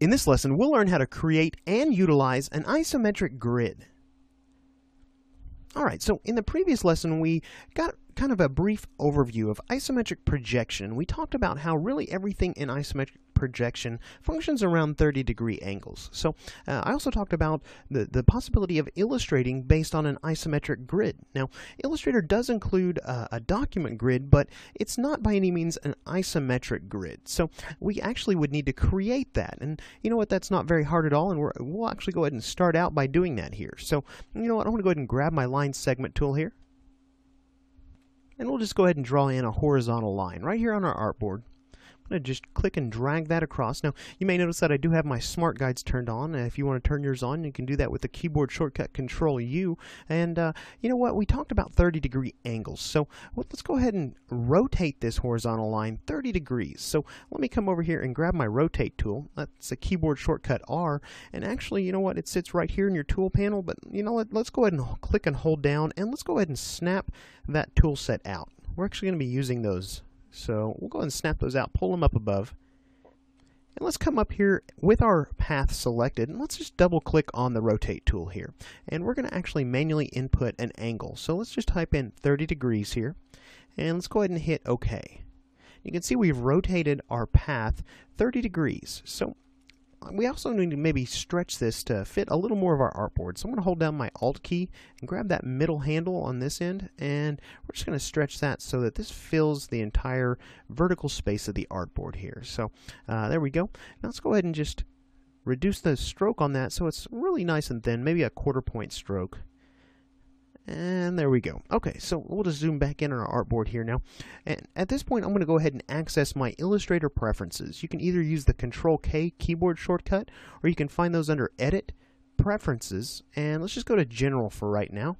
In this lesson, we'll learn how to create and utilize an isometric grid. Alright, so in the previous lesson we got kind of a brief overview of isometric projection. We talked about how really everything in isometric projection functions around 30-degree angles. So I also talked about the possibility of illustrating based on an isometric grid. Now, Illustrator does include a document grid, but it's not by any means an isometric grid. So we actually would need to create that. And you know what, that's not very hard at all, and we'll actually go ahead and start out by doing that here. So you know what, I'm going to go ahead and grab my line segment tool here. And we'll just go ahead and draw in a horizontal line right here on our artboard. I'm going to just click and drag that across. Now, you may notice that I do have my smart guides turned on. If you want to turn yours on, you can do that with the keyboard shortcut Control-U. And you know what? We talked about 30-degree angles. So let's go ahead and rotate this horizontal line 30 degrees. So let me come over here and grab my Rotate tool. That's a keyboard shortcut R. And actually, you know what? It sits right here in your tool panel. But you know what? Let's go ahead and click and hold down. And let's go ahead and snap that tool set out. We're actually going to be using those. So we'll go ahead and snap those out, pull them up above. And let's come up here with our path selected, and let's just double click on the Rotate tool here. And we're going to actually manually input an angle. So let's just type in 30 degrees here, and let's go ahead and hit OK. You can see we've rotated our path 30 degrees. So we also need to maybe stretch this to fit a little more of our artboard. So I'm going to hold down my Alt key and grab that middle handle on this end, and we're just going to stretch that so that this fills the entire vertical space of the artboard here. So there we go. Now let's go ahead and just reduce the stroke on that so it's really nice and thin, maybe a 1/4 point stroke. And there we go. Okay, so we'll just zoom back in on our artboard here now. And at this point, I'm going to go ahead and access my Illustrator preferences. You can either use the Control-K keyboard shortcut, or you can find those under Edit, Preferences, and let's just go to General for right now.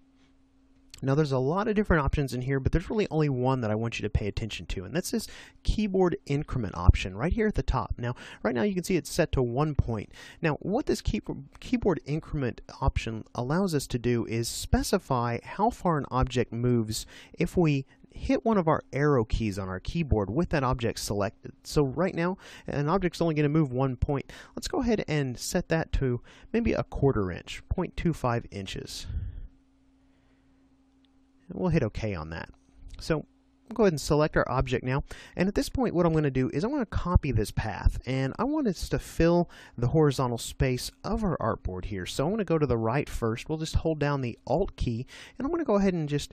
Now there's a lot of different options in here, but there's really only one that I want you to pay attention to, and that's this keyboard increment option right here at the top. Now, right now you can see it's set to 1 point. Now, what this keyboard increment option allows us to do is specify how far an object moves if we hit one of our arrow keys on our keyboard with that object selected. So right now, an object's only going to move 1 point. Let's go ahead and set that to maybe a 1/4 inch, 0.25 inches. We'll hit OK on that. So we'll go ahead and select our object now. And at this point, what I'm going to do is I want to copy this path. And I want us to fill the horizontal space of our artboard here. So I'm going to go to the right first. We'll just hold down the Alt key. And I'm going to go ahead and just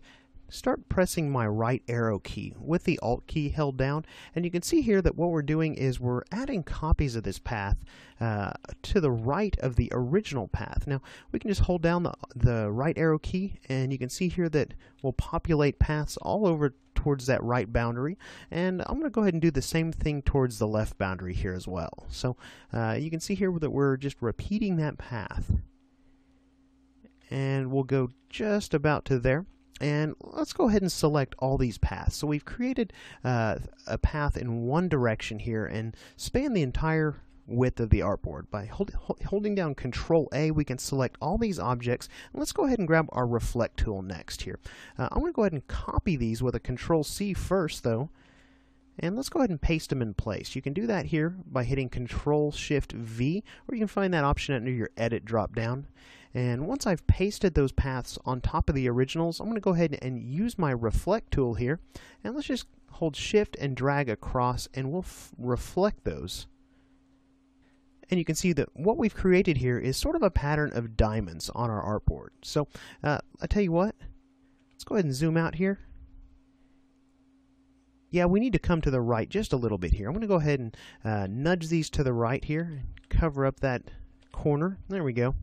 start pressing my right arrow key with the Alt key held down, and you can see here that what we're doing is we're adding copies of this path to the right of the original path. Now we can just hold down the right arrow key, and you can see here that we'll populate paths all over towards that right boundary, and I'm going to go ahead and do the same thing towards the left boundary here as well. So you can see here that we're just repeating that path, and we'll go just about to there. And let's go ahead and select all these paths. So we've created a path in one direction here and span the entire width of the artboard. By holding down Control-A, we can select all these objects. And let's go ahead and grab our Reflect tool next here. I'm going to go ahead and copy these with a Control-C first, though. And let's go ahead and paste them in place. You can do that here by hitting Control-Shift-V, or you can find that option under your Edit drop-down. And once I've pasted those paths on top of the originals, I'm going to go ahead and use my Reflect tool here. And let's just hold Shift and drag across, and we'll reflect those. And you can see that what we've created here is sort of a pattern of diamonds on our artboard. So I tell you what, let's go ahead and zoom out here. Yeah, we need to come to the right just a little bit here. I'm going to go ahead and nudge these to the right here, cover up that corner. There we go.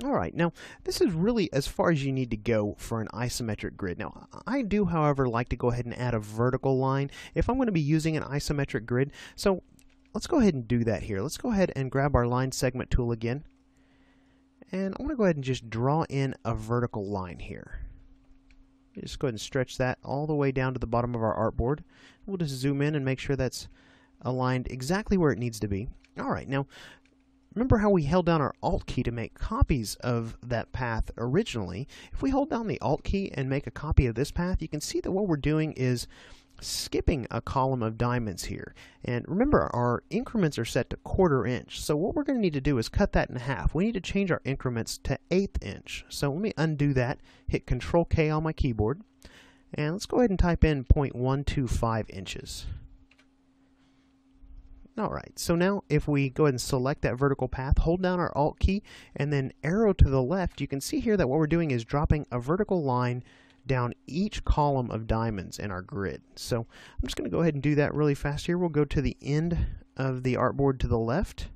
Alright, now this is really as far as you need to go for an isometric grid. Now I do, however, like to go ahead and add a vertical line if I'm going to be using an isometric grid. So let's go ahead and do that here. Let's go ahead and grab our line segment tool again. And I'm going to go ahead and just draw in a vertical line here. Just go ahead and stretch that all the way down to the bottom of our artboard. We'll just zoom in and make sure that's aligned exactly where it needs to be. Alright, now remember how we held down our Alt key to make copies of that path originally? If we hold down the Alt key and make a copy of this path, you can see that what we're doing is skipping a column of diamonds here. And remember, our increments are set to 1/4 inch. So what we're going to need to do is cut that in half. We need to change our increments to 1/8 inch. So let me undo that, hit Control K on my keyboard, and let's go ahead and type in 0.125 inches. Alright, so now if we go ahead and select that vertical path, hold down our Alt key, and then arrow to the left, you can see here that what we're doing is dropping a vertical line down each column of diamonds in our grid. So I'm just going to go ahead and do that really fast here. We'll go to the end of the artboard to the left,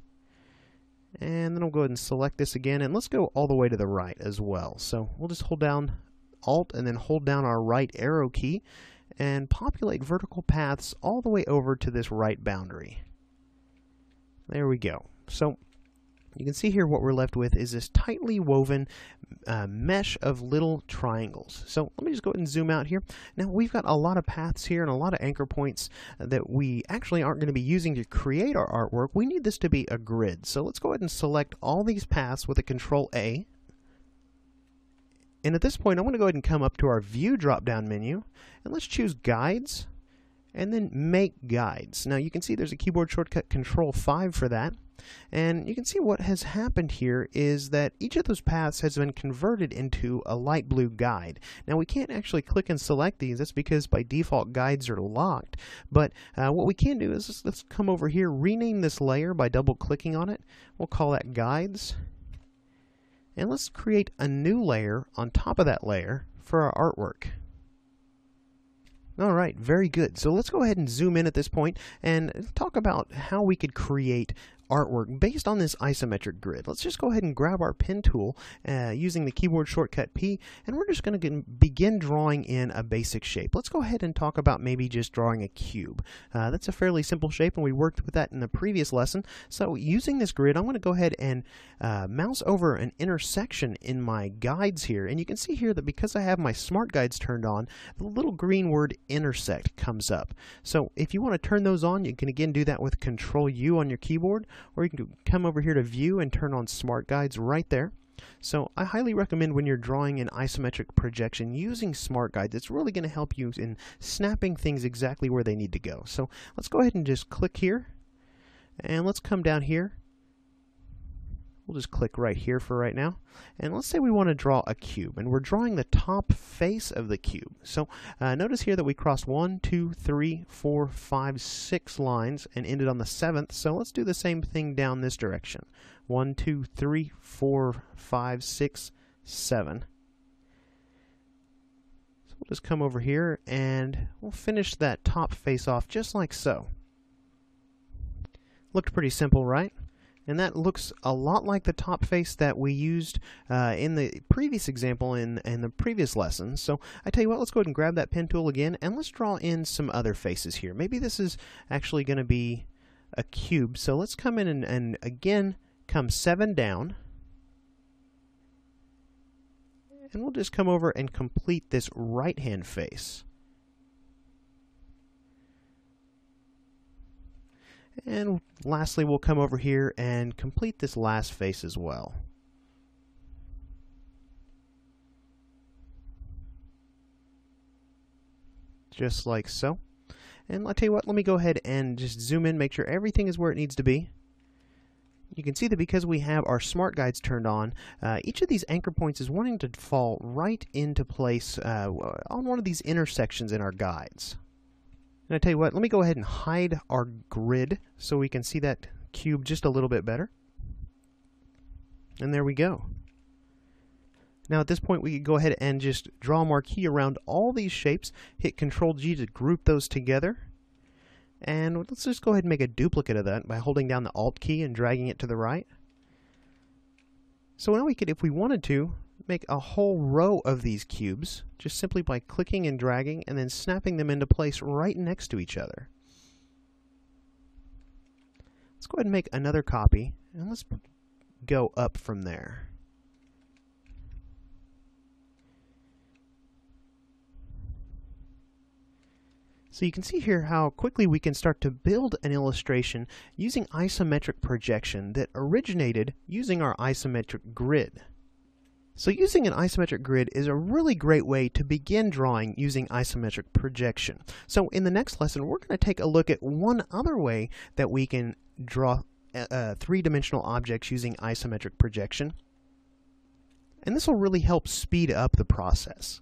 and then we'll go ahead and select this again, and let's go all the way to the right as well. So we'll just hold down Alt and then hold down our right arrow key and populate vertical paths all the way over to this right boundary. There we go. So you can see here what we're left with is this tightly woven mesh of little triangles. So let me just go ahead and zoom out here. Now we've got a lot of paths here and a lot of anchor points that we actually aren't going to be using to create our artwork. We need this to be a grid. So let's go ahead and select all these paths with a Control A. And at this point I'm going to go ahead and come up to our View drop-down menu, and let's choose Guides, and then Make Guides. Now you can see there's a keyboard shortcut Control 5 for that. And you can see what has happened here is that each of those paths has been converted into a light blue guide. Now we can't actually click and select these. That's because by default guides are locked. But what we can do is let's come over here, rename this layer by double clicking on it. We'll call that Guides. And let's create a new layer on top of that layer for our artwork. Alright, very good. So let's go ahead and zoom in at this point and talk about how we could create artwork based on this isometric grid. Let's just go ahead and grab our pen tool using the keyboard shortcut P, and we're just going to begin drawing in a basic shape. Let's go ahead and talk about maybe just drawing a cube. That's a fairly simple shape, and we worked with that in the previous lesson. So using this grid, I'm going to go ahead and mouse over an intersection in my guides here, and you can see here that because I have my smart guides turned on, the little green word intersect comes up. So if you want to turn those on, you can again do that with Control U on your keyboard, or you can come over here to View and turn on Smart Guides right there. So I highly recommend when you're drawing an isometric projection using Smart Guides. It's really going to help you in snapping things exactly where they need to go. So let's go ahead and just click here, and let's come down here. We'll just click right here for right now, and let's say we want to draw a cube, and we're drawing the top face of the cube. So notice here that we crossed 1, 2, 3, 4, 5, 6 lines and ended on the 7th. So let's do the same thing down this direction. 1, 2, 3, 4, 5, 6, 7. So we'll just come over here and we'll finish that top face off just like so. Looked pretty simple, right? And that looks a lot like the top face that we used in the previous example in the previous lesson. So I tell you what, let's go ahead and grab that pen tool again, and let's draw in some other faces here. Maybe this is actually going to be a cube. So let's come in and again come 7 down. And we'll just come over and complete this right-hand face. And lastly, we'll come over here and complete this last face as well. Just like so. And I'll tell you what, let me go ahead and just zoom in, make sure everything is where it needs to be. You can see that because we have our smart guides turned on, each of these anchor points is wanting to fall right into place on one of these intersections in our guides. And I tell you what, let me go ahead and hide our grid so we can see that cube just a little bit better. And there we go. Now at this point we can go ahead and just draw a marquee around all these shapes, hit Control G to group those together. And let's just go ahead and make a duplicate of that by holding down the Alt key and dragging it to the right. So now we could, if we wanted to, make a whole row of these cubes just simply by clicking and dragging and then snapping them into place right next to each other. Let's go ahead and make another copy, and let's go up from there. So you can see here how quickly we can start to build an illustration using isometric projection that originated using our isometric grid. So using an isometric grid is a really great way to begin drawing using isometric projection. So in the next lesson, we're going to take a look at one other way that we can draw three-dimensional objects using isometric projection. And this will really help speed up the process.